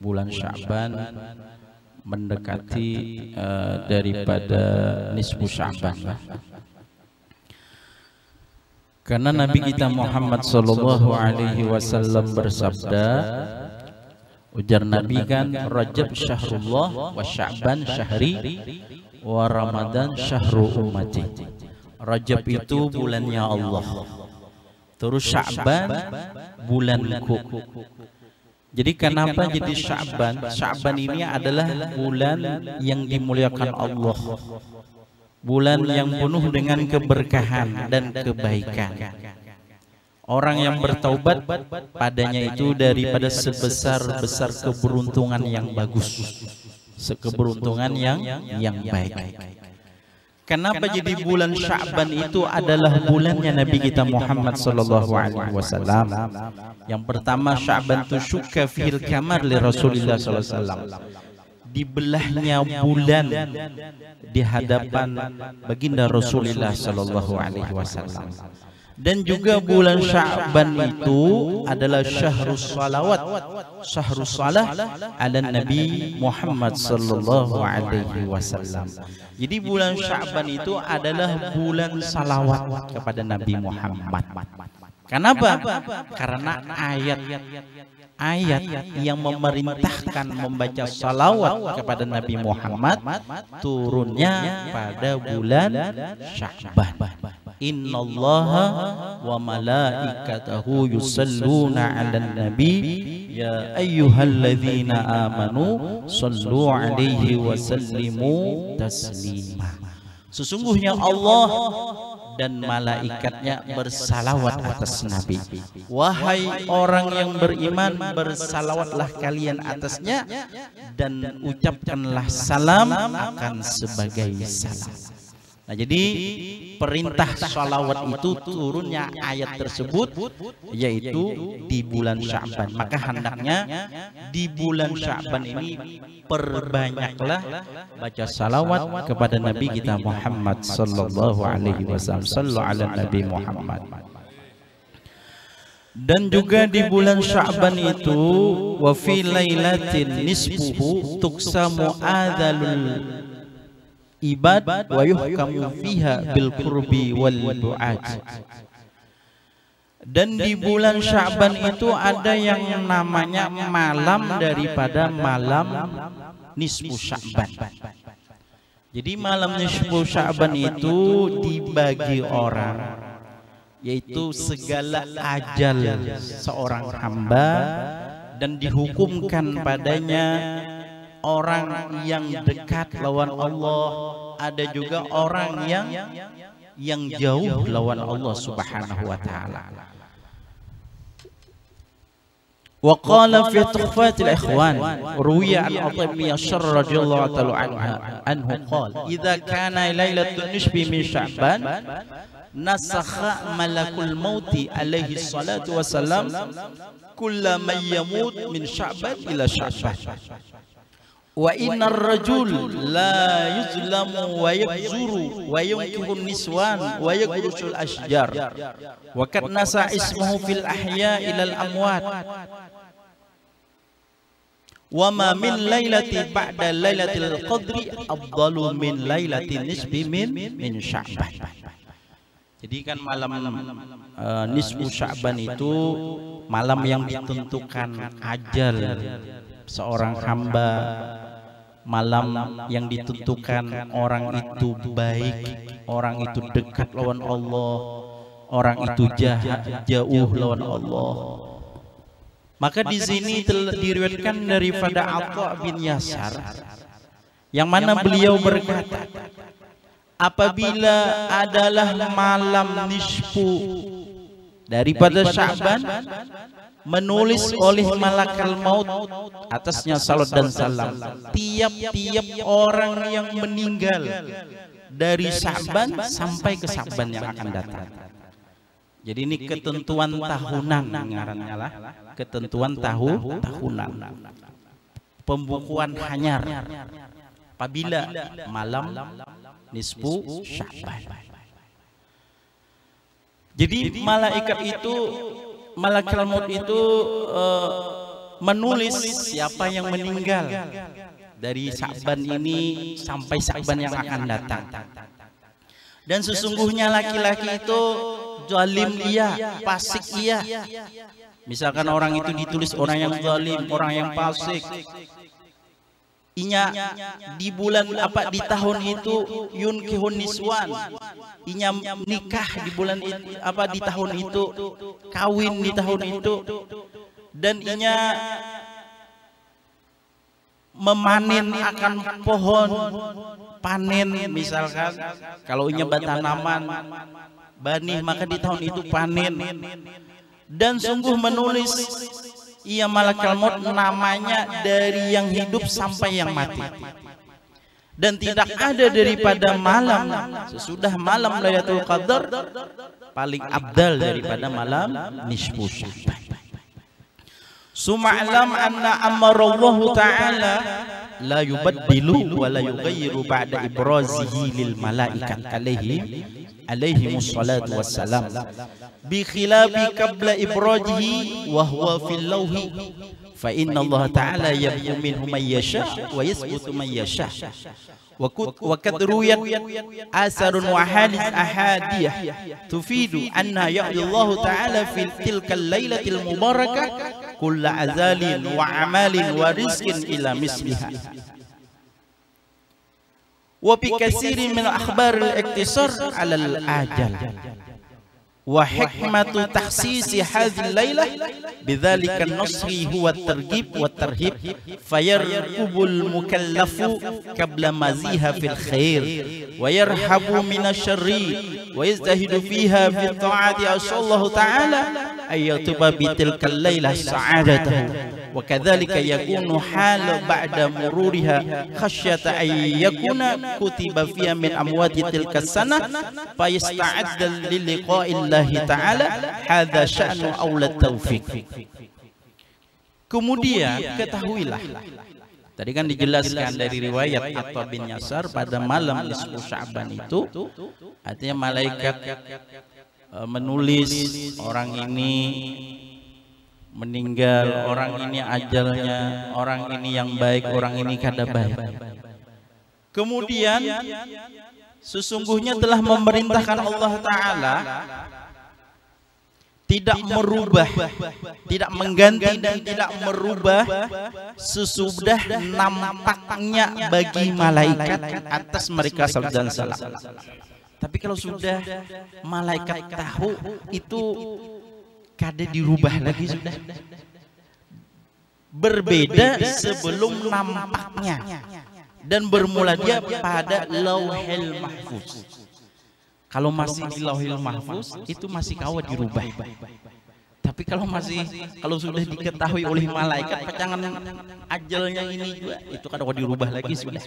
bulan Sya'ban mendekati daripada nisfu Sya'ban. Karena Nabi kita Muhammad sallallahu alaihi wasallam bersabda, ujar Nabi kan, Rajab syahrullah wa Sya'ban syahri wa Ramadan syahru ummati. Rajab itu bulannya Allah, terus Sya'ban bulanku. Jadi kenapa jadi Sya'ban? Sya'ban ini adalah bulan yang dimuliakan Allah, bulan yang penuh dengan keberkahan dan kebaikan. Orang yang bertaubat padanya itu daripada sebesar-besar keberuntungan yang bagus, keberuntungan yang baik. Kenapa jadi bulan Sya'ban itu adalah bulannya Nabi kita Muhammad sallallahu alaihi wasallam? Yang pertama, Sya'ban itu syukka fil kamar li Rasulillah sallallahu alaihi wasallam. Dibelahnya bulan di hadapan baginda Rasulullah sallallahu alaihi wasallam. Dan juga bulan Sya'ban itu adalah syahrus salawat, syahrus salah ala Nabi Muhammad sallallahu alaihi wasallam. Jadi bulan Sya'ban itu adalah bulan salawat kepada Nabi Muhammad. Kenapa? Karena ayat yang memerintahkan membaca salawat kepada Nabi Muhammad turunnya pada bulan Sya'ban. Innallaha wa malaikatahu yusalluna 'alan nabi ya ayyuhalladzina amanu sallu 'alaihi wa sallimu taslima. Sesungguhnya Allah dan malaikatnya bersalawat atas Nabi. Wahai orang yang beriman, bersalawatlah kalian atasnya dan ucapkanlah salam akan sebagai salam. Nah, jadi perintah salawat itu turunnya ayat tersebut yaitu di bulan Sya'ban. Maka hendaknya di bulan Sya'ban ini perbanyaklah baca salawat kepada Nabi kita Muhammad sallallahu alaihi wasallam. Sallu ala Nabi Muhammad. Dan juga di bulan Sya'ban itu wa fi lailatin nisfuhu tuksamu adzalul ibad wa yuhkamu fiha bil qurbi wal bu'ad. Dan di bulan Sya'ban itu ada yang namanya malam daripada malam nisfu Sya'ban. Jadi malam nisfu Sya'ban itu dibagi orang, yaitu segala ajal seorang hamba dan dihukumkan padanya orang yang dekat lawan Allah, ada juga orang yang jauh lawan Allah Subhanahu wa taala. Wa qala fi tuhfatil ikhwan ruwiya an Uthman Yashar radhiyallahu ta'ala anhu qala idza kana lailatul nisfi min Sya'ban nasakha malakul mauti alaihi salatu wassalam kullama yamut min Sya'ban ila Sya'ban. Wa innar rajul la yuzlamu wa yakzuru wa yunkihun niswan wa yakrusul ashjar wa kad nasa ismuhu fil ahya ilal amwat wa ma min lailati ba'da lailatil qadri afdalu min lailatin nisbi min Sya'ban. Jadi kan malam nisfu Sya'ban itu malam yang ditentukan ajal seorang hamba, malam yang ditentukan orang itu baik, orang itu dekat lawan Allah, orang itu jahat jauh lawan Allah. Maka di sini diriwayatkan daripada Atha bin Yasar yang mana beliau berkata, apabila adalah malam nisfu daripada Sya'ban, menulis oleh malakal maut atasnya salat dan salam. Tiap-tiap orang yang meninggal dari Sya'ban sampai ke Sya'ban yang akan datang. Jadi ini ketentuan tahunan, ngarannya lah ketentuan tahunan. Pembukuan hanyar apabila malam nisfu Sya'ban. Jadi malaikat itu, malakal maut itu menulis siapa yang meninggal dari Sya'ban ini sampai Sya'ban yang akan datang. Dan sesungguhnya laki-laki itu zalim iya, fasik iya. Misalkan orang itu ditulis orang yang zalim, orang yang fasik. Inya di bulan apa di tahun itu yunkihun niswan. Inya nikah di bulan apa di tahun itu, kawin di tahun itu. Dan inya memanen akan pohon panen, misalkan kalau inya tanaman banih maka di tahun itu panen. Dan sungguh menulis ia malakal maut namanya dari yang hidup sampai yang mati. Dan tidak ada daripada malam sesudah malam Lailatul Qadar paling abdal daripada malam nisfu Sya'ban. Suma'lam anna amarallahu ta'ala la yubaddilu wa la yughayyiru ba'da ibrazihi lil malaikat alaihimus salatu wassalam bi khilafi qabla ibrazihi wa huwa fil lawhi fa inna Allah ta'ala yab'u minhu man yasha wa yasbutu man yasha wa kad ruwiyat asarun wa hadis ahadiyah tufidu anna ya'dullahu ta'ala fil tilkal lailatil mubarakah kulla azalin wa amalin wa rizkin ila misliha wa bi katsirin min akhbar al-iktisar ala al-ajal wa hikmatu takhsisi hadhihi al-lailah bidzalika an-nasri huwa at-targhib wa at-tarhib fayarqubul mukallafu qabla maziha fil khair wa yarhabu min asy-syarri wa yazdahidu fiha fi ta'ati asallahu ta'ala ayyatuba bitilkal lailah sa'adatahu wa kadzalika yakunu hal ba'da mururiha khasyata ay yakuna kutiba fiha min amwati tilkas sanah fa yasta'adda li liqa'illahi ta'ala hadza sya'nu aula taufiq. Kemudian ketahuilah, tadi kan dijelaskan dari riwayat Atha bin Yasar pada malam nisfu Sya'ban itu artinya malaikat menulis orang ini meninggal, orang ini ajalnya, orang ini yang baik, orang ini kada baik. Kemudian sesungguhnya telah memerintahkan Allah Ta'ala tidak merubah, tidak mengganti dan tidak merubah sesudah nampaknya bagi malaikat atas mereka sabda salam. Tapi kalau sudah malaikat tahu itu kada dirubah lagi sudah. Berbeda sebelum nampaknya dan bermula dia pada Lauhil Mahfuz. Kalau masih di Lauhil Mahfuz itu masih kawat dirubah. Tapi kalau sudah diketahui oleh malaikat pacangan ajalnya ini juga itu kada dirubah lagi sudah.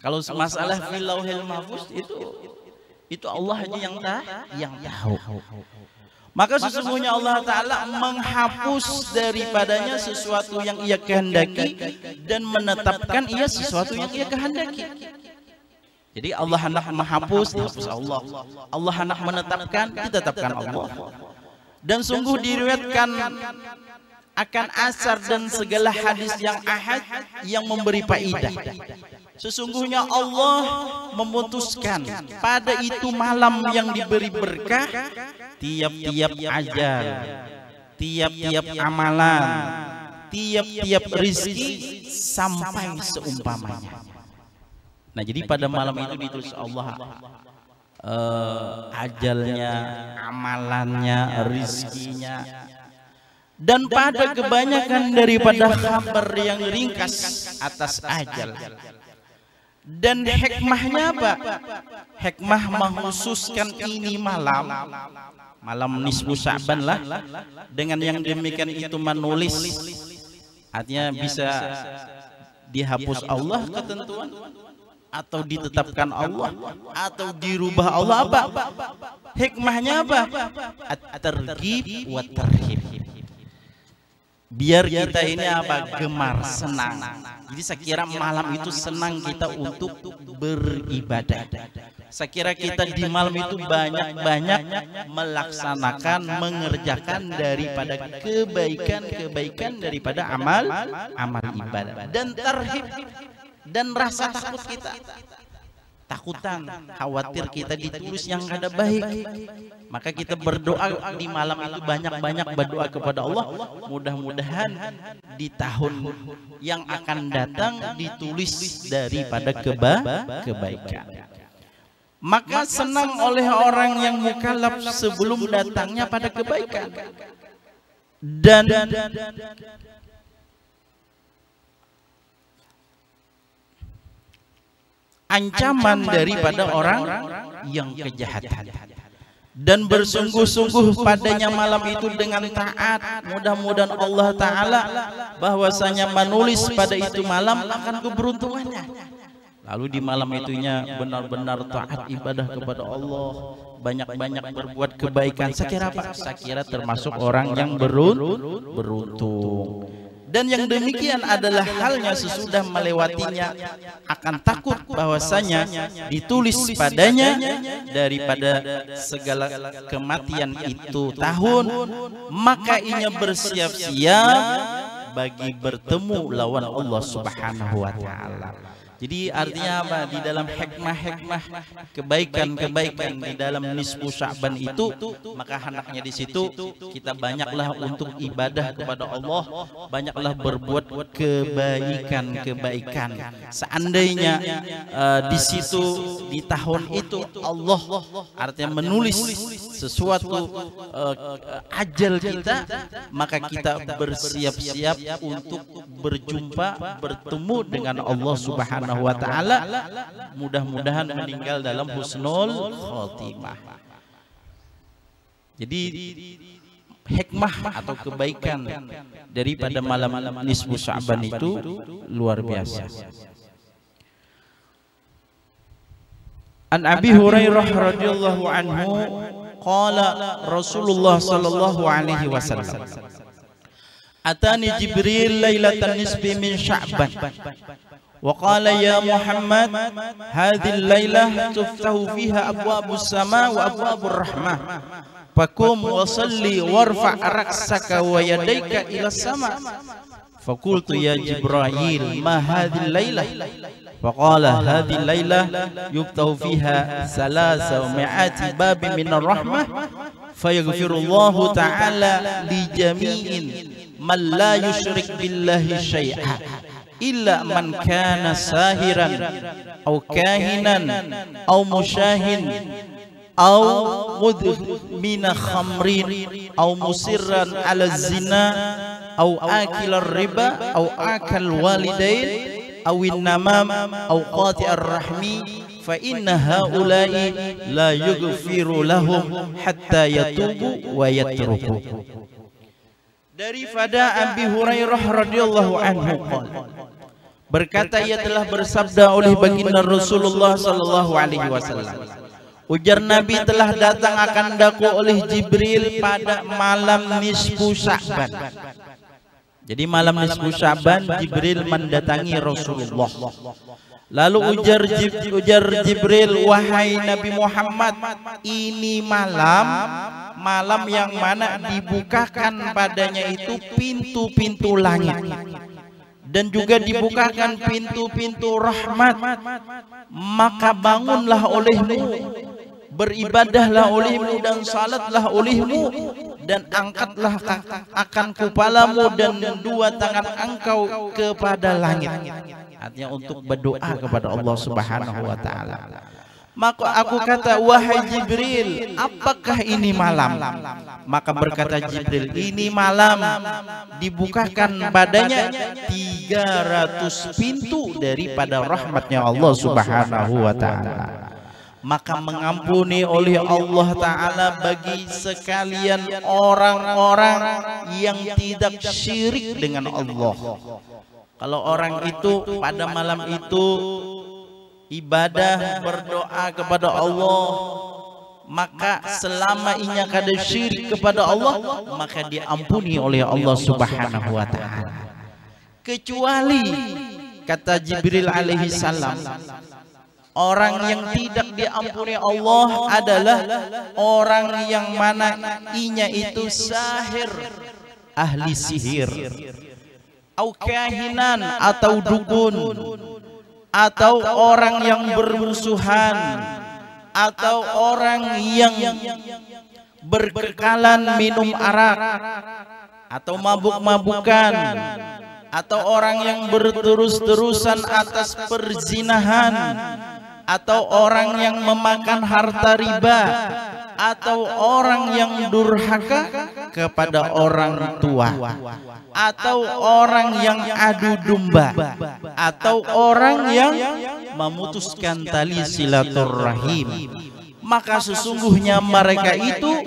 Kalau masalah di Lauhil Mahfuz itu Allah aja yang tahu. Maka sesungguhnya Allah Ta'ala menghapus daripadanya sesuatu yang ia kehendaki dan menetapkan ia sesuatu yang ia kehendaki. Jadi Allah hendak menghapus, dihapus Allah. Allah hendak menetapkan, ditetapkan Allah. Dan sungguh diriwayatkan akan asar dan segala hadis yang ahad yang memberi faidah. Sesungguhnya Allah memutuskan pada itu malam yang diberi berkah, tiap-tiap ajal, tiap-tiap amalan, tiap-tiap rizki sampai seumpamanya. Nah, jadi pada malam itu ditulis Allah ajalnya, amalannya, rizkinya. Dan pada kebanyakan daripada kabar yang ringkas atas ajal. Dan hikmahnya apa? Hikmah menghususkan ini malam nisfu Sya'ban lah. Dengan yang demikian itu menulis, artinya bisa dihapus Allah ketentuan, atau ditetapkan Allah, atau dirubah Allah. Apa? Hikmahnya apa? At-targhib wa tarhib. biar kita ini apa, gemar, senang. Jadi saya kira malam itu senang kita untuk beribadah. Saya kira kita di malam itu banyak-banyak melaksanakan, mengerjakan daripada kebaikan-kebaikan daripada amal ibadah. Dan tarhib dan rasa takut kita, takutan, khawatir kita ditulis yang kada baik. Maka kita berdoa di malam itu, banyak-banyak berdoa kepada Allah, mudah-mudahan di tahun yang akan datang ditulis daripada kebaikan. Maka senang oleh orang yang mukallaf sebelum datangnya pada kebaikan. Dan ancaman daripada orang yang kejahatan, dan bersungguh-sungguh padanya malam itu dengan taat. Mudah-mudahan Allah Ta'ala bahwasanya menulis pada itu malam akan keberuntungannya. Lalu di malam itunya benar-benar taat ibadah kepada Allah, banyak-banyak berbuat kebaikan. Saya kira apa? Saya kira termasuk orang yang beruntung. Dan yang demikian adalah halnya sesudah melewatinya akan takut bahwasanya ditulis padanya daripada segala kematian itu tahun, maka ia bersiap-siap bagi bertemu lawan Allah Subhanahu wa Ta'ala. Jadi artinya apa? Di dalam hikmah-hikmah kebaikan-kebaikan di dalam nisfu Sya'ban itu, maka hendaknya di situ kita banyaklah untuk ibadah kepada Allah, banyaklah berbuat kebaikan-kebaikan. Seandainya di situ di tahun itu Allah artinya menulis sesuatu ajal kita, maka kita bersiap-siap untuk berjumpa, bertemu dengan Allah Subhanahu wa Ta'ala, mudah-mudahan meninggal dalam husnul khotimah. Jadi hikmah atau kebaikan daripada malam nisfu Sya'ban itu luar biasa. An Abi Hurairah radhiyallahu anhu qala Rasulullah sallallahu alaihi wasallam, atani Jibril lailatan nisfi min Sya'ban وقال يا محمد هذه الليلة تفتح فيها أبواب السماء وأبواب الرحمة فقم وصلي وارفع رأسك ويديك إلى السماء. فقلت يا جبرائيل ما هذه الليلة؟ فقال هذه الليلة يفتح فيها 300 باب من الرحمة فيغفر الله تعالى لجميع من لا يشرك بالله شيئا illa man kana sahiran au kahinan au musyahin au mudmina khamrin au musirran ala zina au akilar riba au akal walidain au innamam au qati'ar rahmi fa inna haula'i la yughfiru lahum hatta yatubu wa yatruku. Daripada Abi Hurairah radhiyallahu anhu berkata, ia telah bersabda oleh baginda Rasulullah sallallahu alaihi wasallam, ujar Nabi, telah datang akan daku oleh Jibril pada malam nisfu Sya'ban. Jadi malam nisfu Sya'ban Jibril mendatangi Rasulullah. Lalu ujar Jibril, wahai Nabi Muhammad, ini malam yang mana dibukakan padanya itu pintu-pintu langit, dan juga dibukakan pintu-pintu rahmat. Maka bangunlah olehmu, beribadahlah olehmu, dan salatlah olehmu, dan angkatlah akan kepalamu dan dua tangan engkau kepada langit. Artinya untuk berdoa kepada Allah Subhanahu wa Ta'ala. Maka aku kata, wahai Jibril, apakah ini malam? Maka berkata Jibril, ini malam dibukakan padanya 300 pintu daripada rahmatnya Allah Subhanahu wa Ta'ala. Maka mengampuni oleh Allah Ta'ala bagi sekalian orang-orang yang tidak syirik dengan Allah. Kalau orang itu pada malam itu ibadah, berdoa kepada Allah, maka selama inya kada syirik kepada Allah, maka diampuni oleh Allah Subhanahu wa taala. Kecuali kata Jibril alaihi salam, orang yang tidak diampuni Allah adalah orang yang mana inya itu sahir, ahli sihir, au kahinan atau dukun, atau orang yang bermusuhan, atau orang yang berkekalan minum arak, atau mabuk-mabukan, atau orang yang berterus-terusan atas perzinahan, atau orang yang memakan harta riba, atau orang yang durhaka kepada orang tua, atau orang yang adu domba, atau orang yang memutuskan tali silaturahim, maka sesungguhnya mereka itu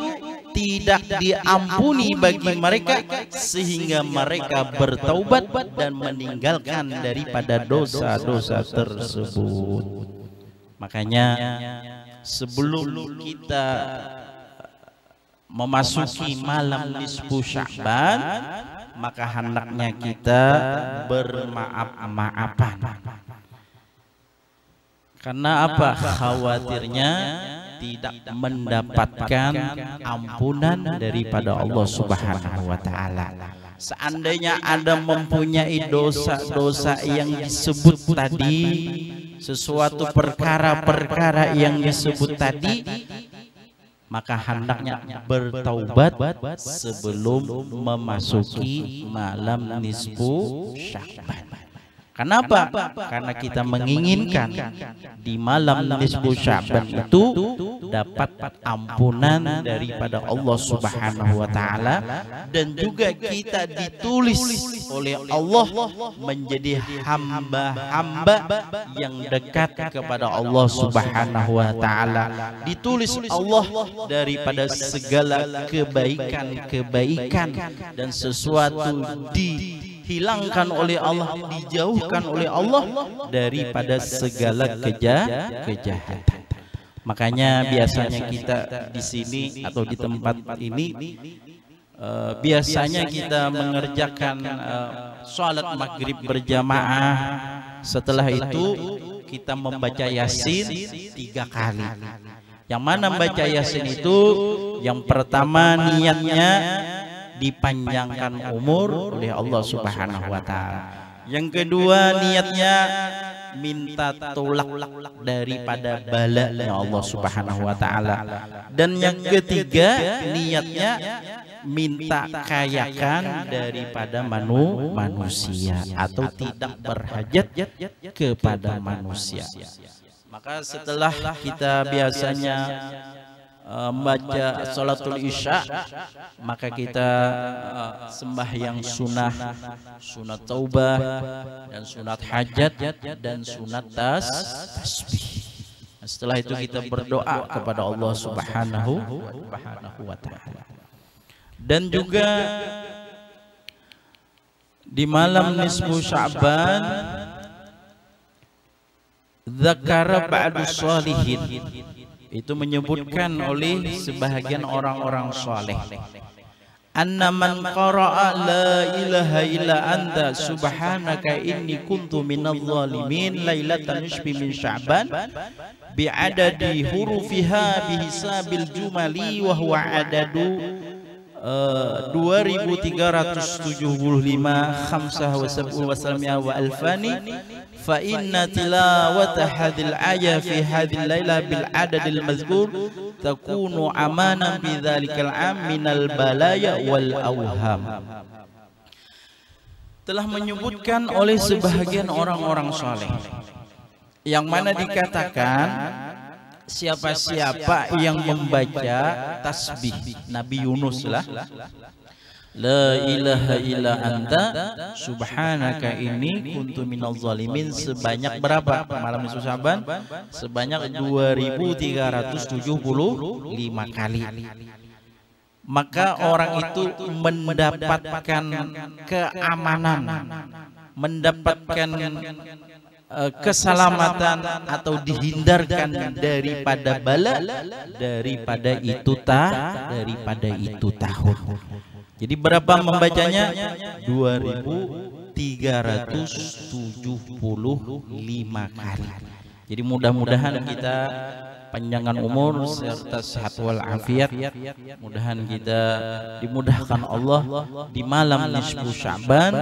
tidak diampuni bagi mereka sehingga mereka bertaubat dan meninggalkan daripada dosa-dosa tersebut. Makanya sebelum kita memasuki malam nisfu Sya'ban, maka hendaknya kita bermaaf-maafan. Karena apa? Khawatirnya tidak mendapatkan ampunan daripada Allah Subhanahu wa taala. Seandainya Anda mempunyai dosa-dosa yang disebut tadi, sesuatu perkara-perkara yang disebut tadi, maka hendaknya bertaubat sebelum memasuki malam nisfu Sya'ban. Kenapa? Karena kita menginginkan di malam nisfu Sya'ban itu dapat ampunan daripada Allah Subhanahu wa taala, dan juga kita ditulis oleh Allah menjadi hamba-hamba yang dekat kepada Allah Subhanahu wa taala. Ditulis Allah daripada segala kebaikan-kebaikan, dan sesuatu dihilangkan oleh Allah, dijauhkan oleh Allah daripada segala kejahatan. Makanya biasanya kita di sini atau di tempat ini biasanya kita mengerjakan sholat maghrib berjamaah. Setelah itu kita membaca Yasin 3 kali. Yang mana membaca Yasin itu, yang pertama niatnya dipanjangkan umur oleh Allah Subhanahu wa taala. Yang kedua niatnya minta tolak daripada balanya Allah Subhanahu wa taala. Dan yang ketiga niatnya minta kayakan daripada manusia atau tidak berhajat kepada manusia. Maka setelah kita biasanya membaca sholatul isya, maka kita sembahyang sunat taubah dan sunat hajat dan sunat tasbih. Setelah itu kita berdoa kepada Allah Subhanahu wa taala. Dan juga di malam nisfu Sya'ban dzakara ba'du sholihin, itu menyebutkan oleh sebahagian orang-orang saleh, anna man qara'a la ilaha illa anta subhanaka inni kuntu minadh dhalimin lailatan nisfi min Sya'ban bi'adadi hurufiha bihisabil jumali wa huwa adadu 2375 wa alfani fa inna tilawata hadhil ayah fi hadhil layla bil adadil mazkur takunu amanan bi dhalikal am minal balaya wal awham. Telah menyebutkan oleh sebahagian orang-orang saleh, yang mana dikatakan siapa-siapa yang membaca tasbih Nabi Yunus lah, la ilaha illa anta subhanaka inni kuntu minadh zalimin, sebanyak berapa malam nisfu Sya'ban? Sebanyak 2375 kali. Maka orang itu mendapatkan keamanan, mendapatkan keselamatan atau dihindarkan daripada bala daripada itu tahun. Jadi berapa membacanya? 2375 kali. Jadi mudah-mudahan kita panjangan umur serta sehat wal afiat. Mudahan kita dimudahkan Allah di malam nisfu Sya'ban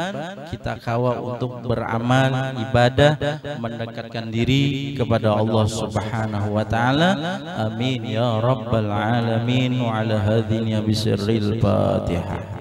kita kawal untuk beramal ibadah mendekatkan diri kepada Allah Subhanahu wa taala. Amin ya rabbal alamin wa ala hadhihi bisirril Fatihah.